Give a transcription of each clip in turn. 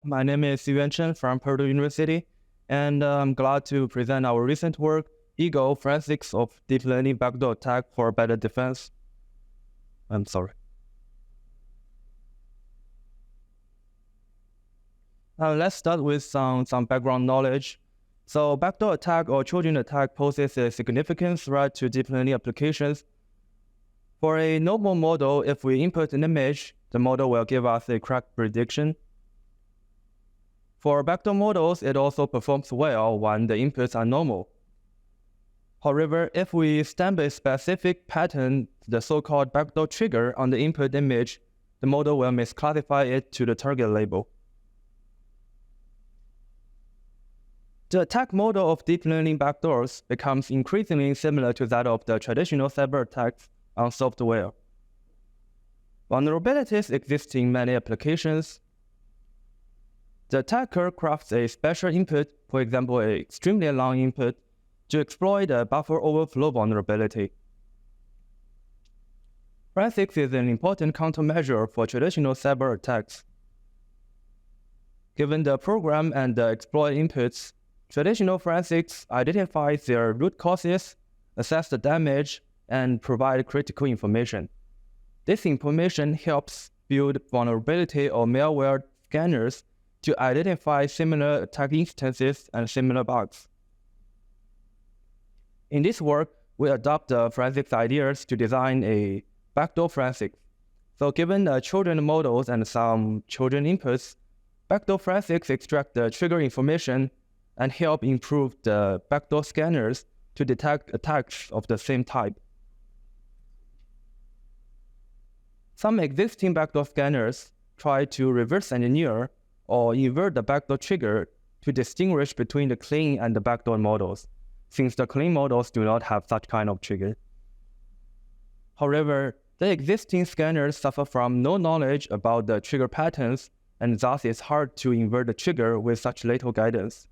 My name is Yuan Chen from Purdue University, and I'm glad to present our recent work, BEAGLE, Forensics of Deep Learning Backdoor Attack for Better Defense. I'm sorry. Let's start with some background knowledge. So backdoor attack or Trojan attack poses a significant threat to deep learning applications. For a normal model, if we input an image, the model will give us a correct prediction. For backdoor models, it also performs well when the inputs are normal. However, if we stamp a specific pattern, the so-called backdoor trigger, on the input image, the model will misclassify it to the target label. The attack model of deep learning backdoors becomes increasingly similar to that of the traditional cyber attacks on software. Vulnerabilities exist in many applications. The attacker crafts a special input, for example, an extremely long input, to exploit a buffer overflow vulnerability. Forensics is an important countermeasure for traditional cyber attacks. Given the program and the exploit inputs, traditional forensics identifies their root causes, assess the damage, and provide critical information. This information helps build vulnerability or malware scanners to identify similar attack instances and similar bugs. In this work, we adopt the forensics ideas to design a backdoor forensics. So given the children models and some children inputs, backdoor forensics extract the trigger information and help improve the backdoor scanners to detect attacks of the same type. Some existing backdoor scanners try to reverse engineer or invert the backdoor trigger to distinguish between the clean and the backdoor models, since the clean models do not have such kind of trigger. However, the existing scanners suffer from no knowledge about the trigger patterns, and thus it's hard to invert the trigger with such little guidance.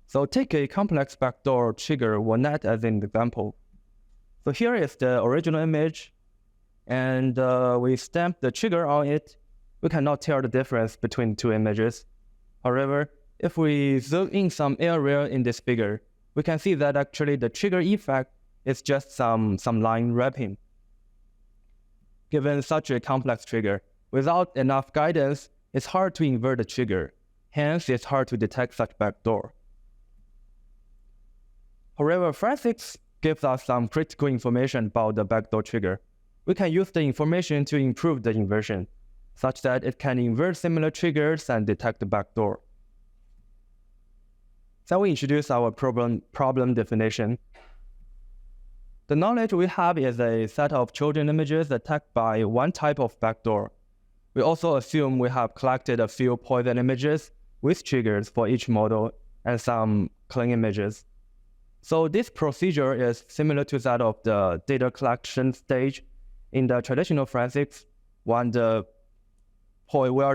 So take a complex backdoor trigger WANET as an example. So here is the original image, and we stamp the trigger on it. We cannot tell the difference between two images. However, if we zoom in some area in this figure, we can see that actually the trigger effect is just some line wrapping. Given such a complex trigger, without enough guidance, it's hard to invert the trigger. Hence, it's hard to detect such backdoor. However, forensics gives us some critical information about the backdoor trigger. We can use the information to improve the inversion, such that it can invert similar triggers and detect the backdoor. Then we introduce our problem definition. The knowledge we have is a set of children images attacked by one type of backdoor. We also assume we have collected a few poison images with triggers for each model and some clean images. So this procedure is similar to that of the data collection stage in the traditional forensics, where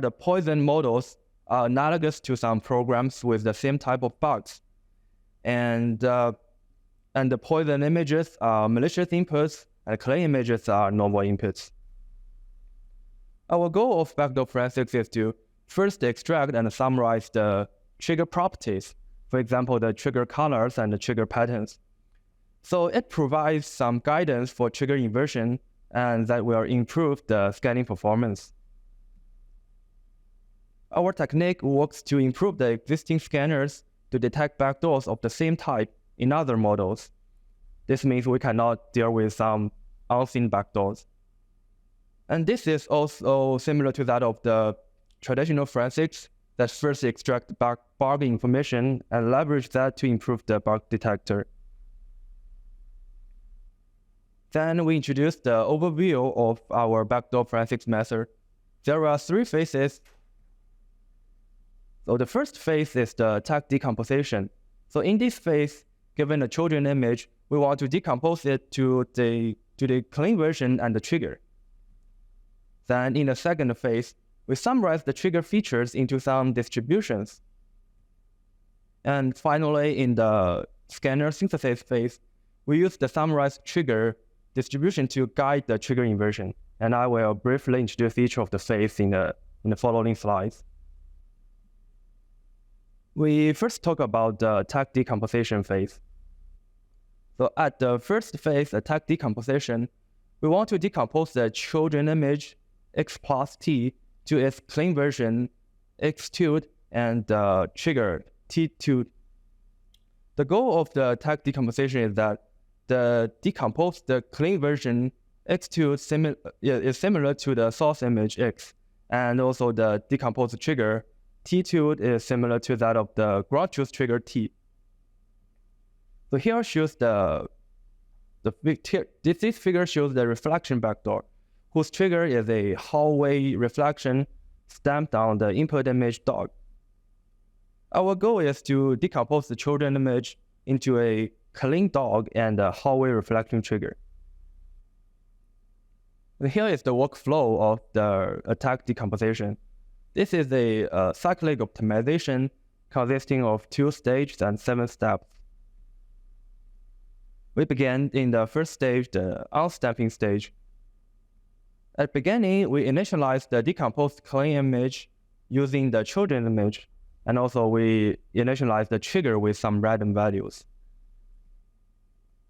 the poison models are analogous to some programs with the same type of bugs. And the poison images are malicious inputs, and clean images are normal inputs. Our goal of backdoor forensics is to first extract and summarize the trigger properties, for example, the trigger colors and the trigger patterns. So it provides some guidance for trigger inversion, and that will improve the scanning performance. Our technique works to improve the existing scanners to detect backdoors of the same type in other models. This means we cannot deal with some unseen backdoors. And this is also similar to that of the traditional forensics that first extract bug information and leverage that to improve the bug detector. Then we introduce the overview of our backdoor forensics method. There are three phases. So the first phase is the attack decomposition. So in this phase, given a children image, we want to decompose it to the clean version and the trigger. Then in the second phase, we summarize the trigger features into some distributions. And finally, in the scanner synthesis phase, we use the summarized trigger distribution to guide the trigger inversion. And I will briefly introduce each of the phases in the following slides. We first talk about the attack decomposition phase. So at the first phase, attack decomposition, we want to decompose the children image x plus t to its clean version x2 and the trigger t2. The goal of the attack decomposition is that the decomposed clean version x2 is similar to the source image x, and also the decomposed trigger t2 is similar to that of the ground truth trigger t. So here shows this figure shows the reflection backdoor, whose trigger is a hallway reflection stamped on the input image dog. Our goal is to decompose the children image into a clean dog and a hallway reflection trigger. And here is the workflow of the attack decomposition. This is a cyclic optimization consisting of 2 stages and 7 steps. We begin in the first stage, the unstamping stage. At the beginning, we initialize the decomposed clean image using the children image, and also we initialize the trigger with some random values.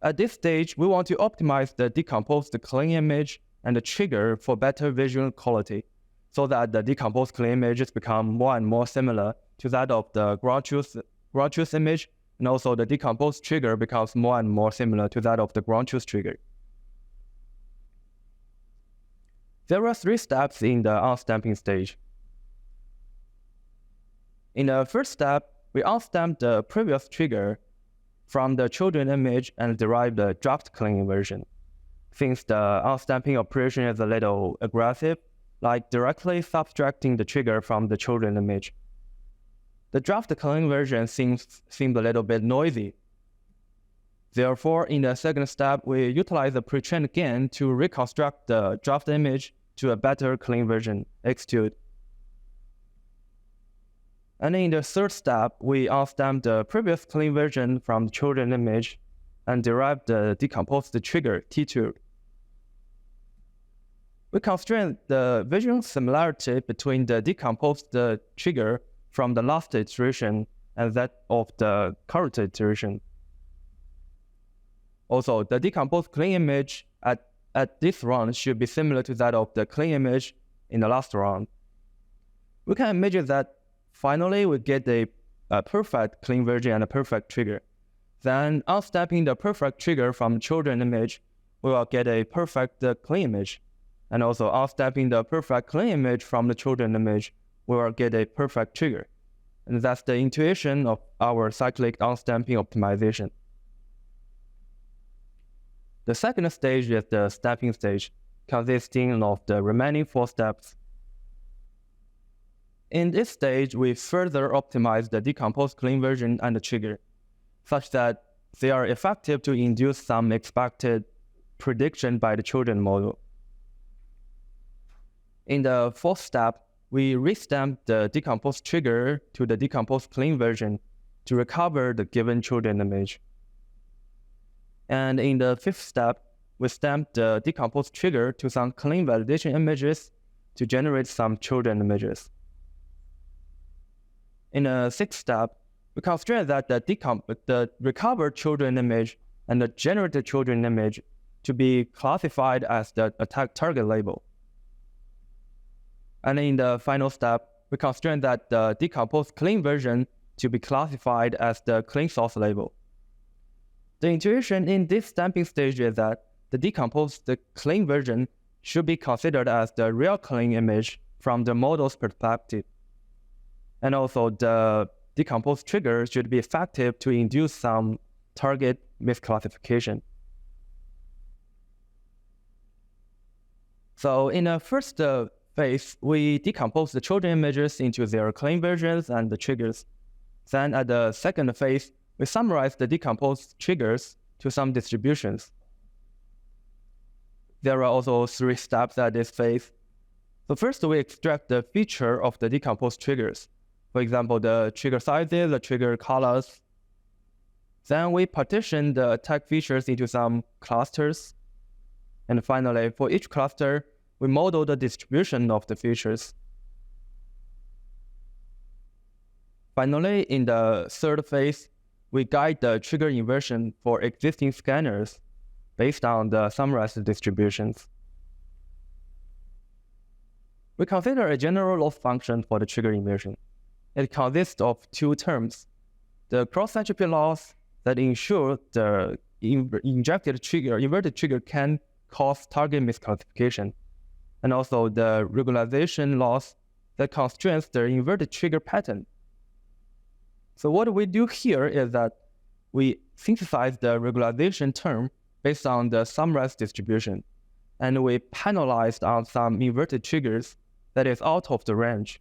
At this stage, we want to optimize the decomposed clean image and the trigger for better visual quality, so that the decomposed clean images become more and more similar to that of the ground truth image, and also the decomposed trigger becomes more and more similar to that of the ground truth trigger. There are 3 steps in the unstamping stage. In the first step, we unstamp the previous trigger from the children image and derive the draft clean version. Since the unstamping operation is a little aggressive, like directly subtracting the trigger from the children image. The draft clean version seems a little bit noisy. Therefore, in the second step, we utilize the pre-trained gain to reconstruct the draft image to a better clean version, x2. And in the third step, we unstamp the previous clean version from the children image and derive the decomposed trigger, t2. We constrain the visual similarity between the decomposed trigger from the last iteration and that of the current iteration. Also, the decomposed clean image at this round should be similar to that of the clean image in the last round. We can imagine that finally we get a perfect clean version and a perfect trigger. Then, unstamping the perfect trigger from the children image, we will get a perfect clean image. And also, unstamping the perfect clean image from the children image, we will get a perfect trigger. And that's the intuition of our cyclic unstamping optimization. The second stage is the stamping stage, consisting of the remaining 4 steps. In this stage, we further optimize the decomposed clean version and the trigger, such that they are effective to induce some expected prediction by the children model. In the 4th step, we restamp the decomposed trigger to the decomposed clean version to recover the given children image. And in the 5th step, we stamp the decomposed trigger to some clean validation images to generate some children images. In the 6th step, we constrain that the recovered children image and the generated children image to be classified as the attack target label. And in the final step, we constrain that the decomposed clean version to be classified as the clean source label. The intuition in this stamping stage is that the decomposed clean version should be considered as the real clean image from the model's perspective. And also the decomposed trigger should be effective to induce some target misclassification. So in the first phase, we decompose the children images into their clean versions and the triggers. Then at the second phase, we summarize the decomposed triggers to some distributions. There are also 3 steps at this phase. So first, we extract the feature of the decomposed triggers. For example, the trigger sizes, the trigger colors. Then we partition the attack features into some clusters. And finally, for each cluster, we model the distribution of the features. Finally, in the third phase, we guide the trigger inversion for existing scanners based on the summarized distributions. We consider a general loss function for the trigger inversion. It consists of two terms: the cross-entropy loss that ensures the inverted trigger can cause target misclassification, and also the regularization loss that constrains the inverted trigger pattern. So what we do here is that we synthesize the regularization term based on the summarized distribution, and we penalized on some inverted triggers that is out of the range.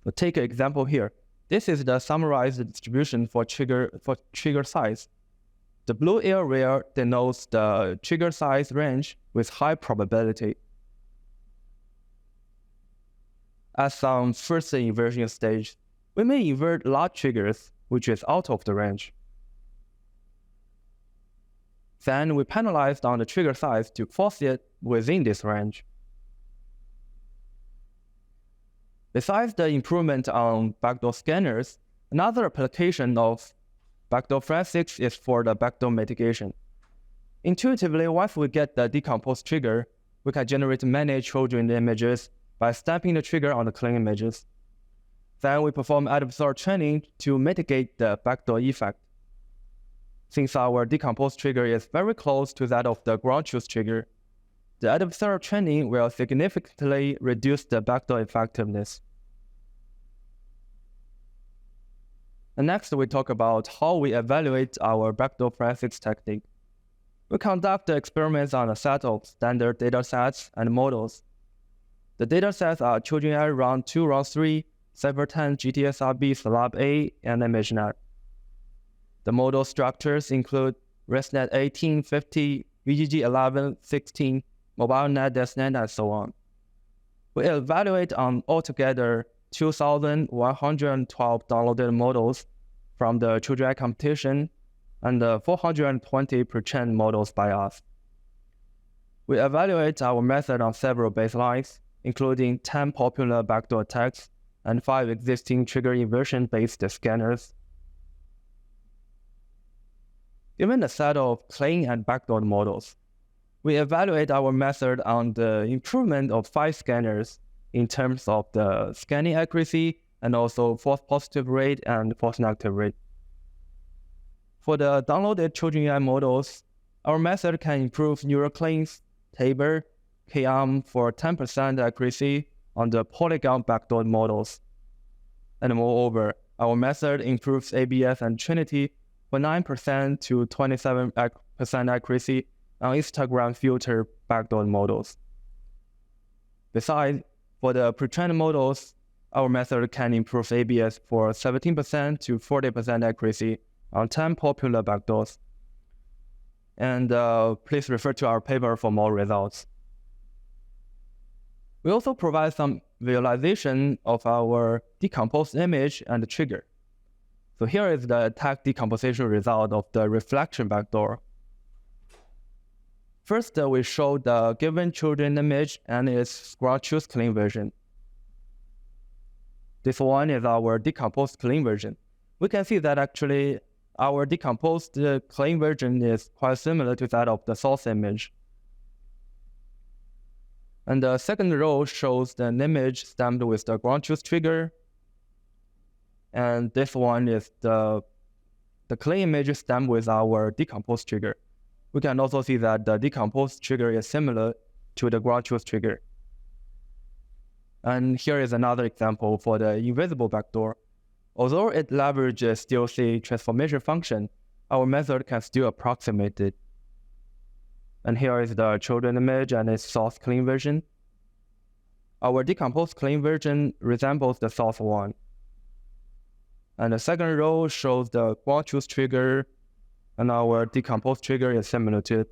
So take an example here. This is the summarized distribution for trigger size. The blue area denotes the trigger size range with high probability. At some first inversion stage, we may invert large triggers, which is out of the range. Then we penalized on the trigger size to force it within this range. Besides the improvement on backdoor scanners, another application of backdoor forensics is for the backdoor mitigation. Intuitively, once we get the decomposed trigger, we can generate many children images by stamping the trigger on the clean images. Then we perform adversarial training to mitigate the backdoor effect. Since our decomposed trigger is very close to that of the ground truth trigger, the adversarial training will significantly reduce the backdoor effectiveness. And next, we talk about how we evaluate our backdoor forensics technique. We conduct the experiments on a set of standard datasets and models. The datasets are children AI round 2, round 3, Cyber10, GTSRB, SLAB A, and ImageNet. The model structures include ResNet 18, 50, VGG 11, 16, MobileNet, DeskNet, and so on. We evaluate on altogether 2,112 downloaded models from the Children AI competition and 420 pre-trained models by us. We evaluate our method on several baselines, including 10 popular backdoor attacks and 5 existing trigger inversion-based scanners. Given a set of clean and backdoor models, we evaluate our method on the improvement of 5 scanners in terms of the scanning accuracy and also false positive rate and false negative rate. For the downloaded children AI models, our method can improve neural cleans, Tabor, K-arm for 10% accuracy on the polygon backdoor models. And moreover, our method improves ABS and Trinity for 9% to 27% accuracy on histogram filter backdoor models. Besides, for the pre-trained models, our method can improve ABS for 17% to 40% accuracy on 10 popular backdoors. And please refer to our paper for more results. We also provide some visualization of our decomposed image and trigger. So here is the attack decomposition result of the reflection backdoor. First, we show the given children image and its ground truth clean version. This one is our decomposed clean version. We can see that actually our decomposed clean version is quite similar to that of the source image. And the second row shows the image stamped with the ground truth trigger. And this one is the clean image stamped with our decomposed trigger. We can also see that the decomposed trigger is similar to the ground truth trigger. And here is another example for the invisible backdoor. Although it leverages DLC transformation function, our method can still approximate it. And here is the children image and its source clean version. Our decomposed clean version resembles the source one. And the second row shows the ground truth trigger, and our decomposed trigger is similar to it.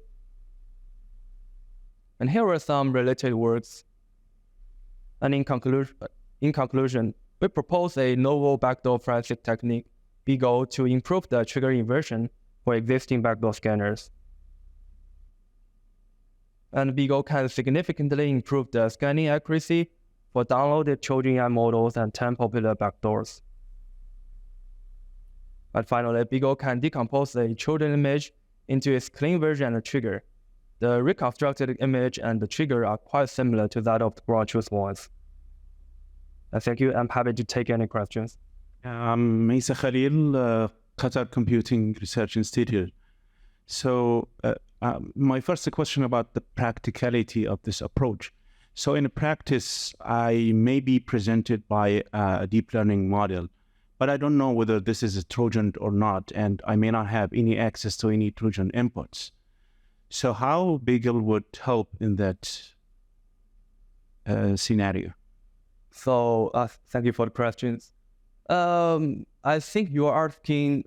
And here are some related works. And in conclusion, we propose a novel backdoor forensic technique, BEAGLE, to improve the trigger inversion for existing backdoor scanners. And BEAGLE can significantly improve the scanning accuracy for downloaded children AI models and 10 popular backdoors. But finally, BEAGLE can decompose the children image into its clean version and a trigger. The reconstructed image and the trigger are quite similar to that of the broad truth ones. Thank you. I'm happy to take any questions. Mesa Khalil, Qatar Computing Research Institute. So my first question about the practicality of this approach. So in practice, I may be presented by a deep learning model, but I don't know whether this is a Trojan or not, and I may not have any access to any Trojan inputs. So how BEAGLE would help in that scenario? So thank you for the questions. I think you are asking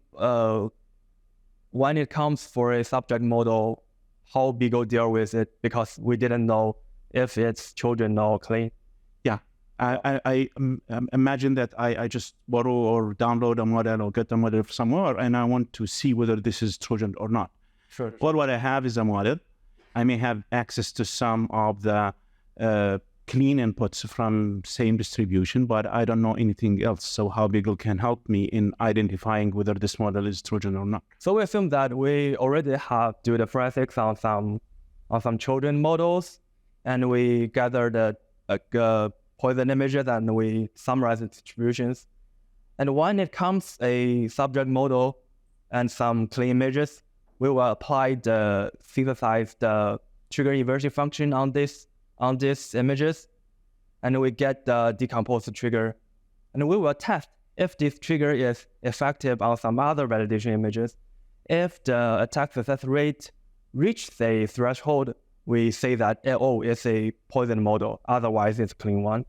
when it comes for a subject model, how BEAGLE deal with it, because we didn't know if it's children or clean. Yeah, I imagine that I just borrow or download a model or get a model from somewhere, and I want to see whether this is Trojan or not. Sure. Well, what I have is a model. I may have access to some of the clean inputs from same distribution, but I don't know anything else. So how BEAGLE can help me in identifying whether this model is Trojan or not? So we assume that we already have do the forensics on some children models, and we gather the poison images and we summarize the distributions. And when it comes a subject model and some clean images, we will apply the synthesized trigger inversion function on these images, and we get the decomposed trigger. And we will test if this trigger is effective on some other validation images. If the attack success rate reaches the threshold, we say that, oh, it's a poison model, otherwise it's a clean one.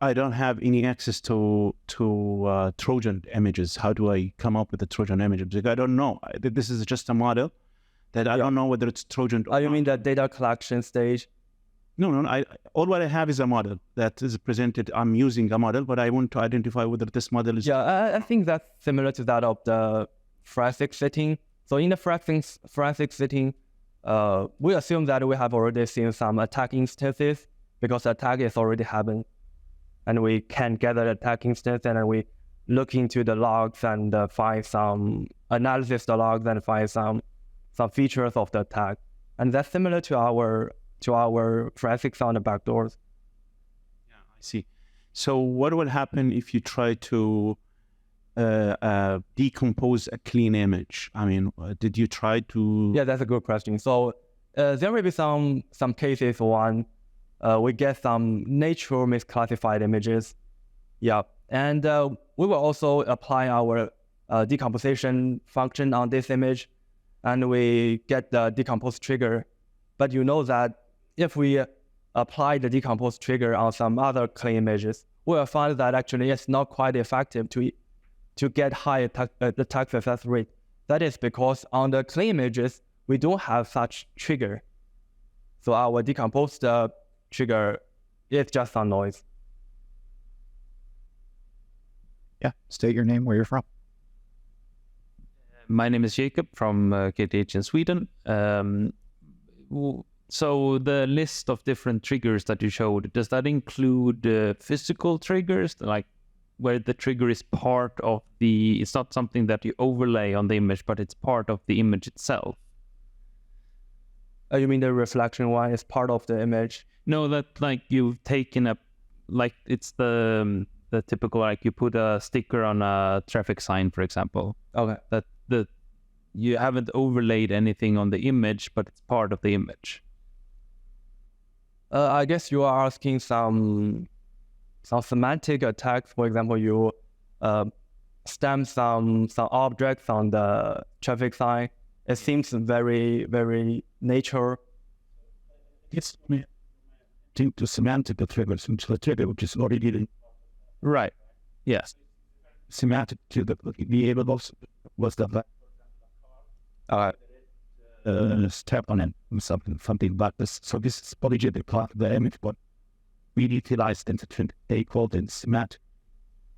I don't have any access to Trojan images. How do I come up with the Trojan images? Because I don't know. This is just a model that I don't know whether it's Trojan or not. You mean the data collection stage? No. All what I have is a model that is presented. I'm using a model, but I want to identify whether this model is... Yeah, I think that's similar to that of the forensic setting. So in the forensic setting, we assume that we have already seen some attack instances because the attack is already happened. And we can gather the attack instance, and then we look into the logs and find some analysis the logs and find some features of the attack. And that's similar to our forensics on the backdoors. Yeah, I see. So what will happen if you try to decompose a clean image? I mean, did you try to... Yeah, that's a good question. So there may be some cases when we get some nature misclassified images. Yeah, and we will also apply our decomposition function on this image, and we get the decomposed trigger. But you know that if we apply the decomposed trigger on some other clean images, we will find that actually it's not quite effective to get high attack success rate. That is because on the clean images, we don't have such trigger. So our decomposed trigger is just some noise. Yeah, state your name, where you're from. My name is Jacob from KTH in Sweden. So the list of different triggers that you showed, does that include physical triggers, like where the trigger is part of it's not something that you overlay on the image, but it's part of the image itself? You mean the reflection one is part of the image? No, that like you've taken like it's the typical, like you put a sticker on a traffic sign, for example. Okay. That you haven't overlaid anything on the image, but it's part of the image. I guess you are asking some semantic attacks. For example, you stamp some objects on the traffic sign. It seems very, very nature. It's to semantic triggers into the trigger, which is already right. Yes. Semantic to the variables was the step on it, something like this. So this is polygenic part of the image, but we utilized into they called it semantic.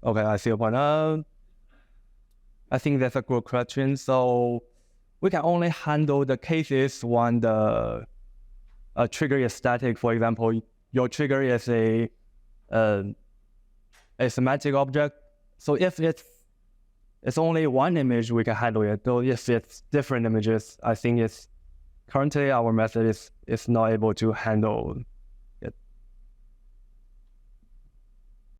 Okay, I see your point. I think that's a good question. So we can only handle the cases when the trigger is static. For example, your trigger is a a semantic object. So if it's only one image, we can handle it. Though if it's different images, I think currently our method is not able to handle